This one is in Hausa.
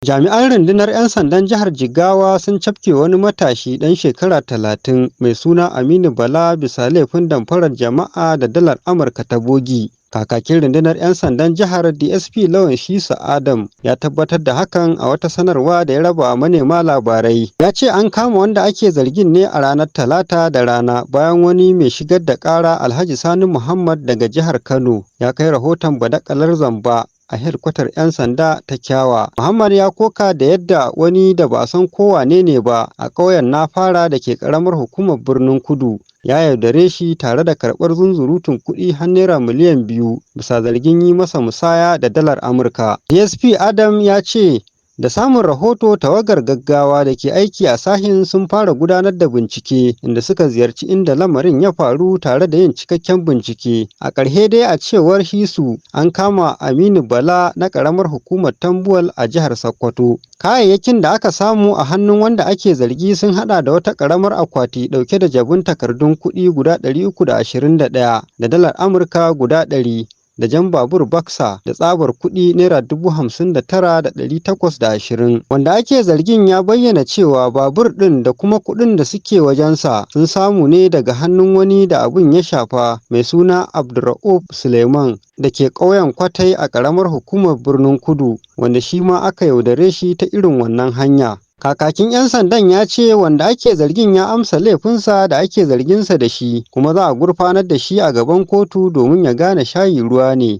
Jami'an rundunar 'yan sandan jihar Jigawa sun cafke wani matashi ɗan shekara 30 mai suna Aminu Bala bisa laifin damfarar jama'a da dalar Amurka ta bogi. Kakakin rundunar 'yan sandan jihar DSP Lawan Shisa Adam ya tabbatar da hakan a wata sanarwa da ya raba wa manema labarai. Ya ce an kama wanda ake zargin ne a ranar Talata da rana bayan wani mai shigar da ƙara Alhaji Sani Muhammad daga jihar Kano ya kai rahoton badakalar zamba a hedkwatar 'yan sanda ta Kyawa. Muhammad ya koka da yadda wani da ba a san kowane ne ba a ƙauyen Nafara da ke ƙaramar hukumar Birnin Kudu ya yaudare shi tare da karɓar zunzurutun kuɗi har naira miliyan 2 bisa zargin yi masa musaya da dalar Amurka. DSP Adam ya ce da samun rahoto tawagar gaggawa da ke aiki a sahin sun fara gudanar da bincike inda suka ziyarci inda lamarin ya faru tare da yin cikakken bincike. A ƙarshe dai a cewar Hisu an kama Aminu Bala na ƙaramar hukumar Tambuwal a jihar Sokoto. Kayayyakin da aka samu a hannun wanda ake zargi sun hada da wata ƙaramar akwati ɗauke da jabun takardun kuɗi guda 321 da dalar Amurka guda 100. Da jan babur baksa da tsabar kuɗi naira 59,820 wanda ake zargin ya bayyana cewa babur ɗin da kuma kuɗin da suke wajensa sun samu ne daga hannun wani da abin ya shafa mai suna Abdurra'uf Suleiman da ke ƙauyen Kwatai a ƙaramar hukumar Birnin Kudu wanda shi ma aka yaudare shi ta irin wannan hanya. Kakakin 'yan sandan ya ce wanda ake zargin ya amsa laifinsa da ake zarginsa da shi kuma za a gurfanar da shi a gaban kotu domin ya gane shayi ruwa ne.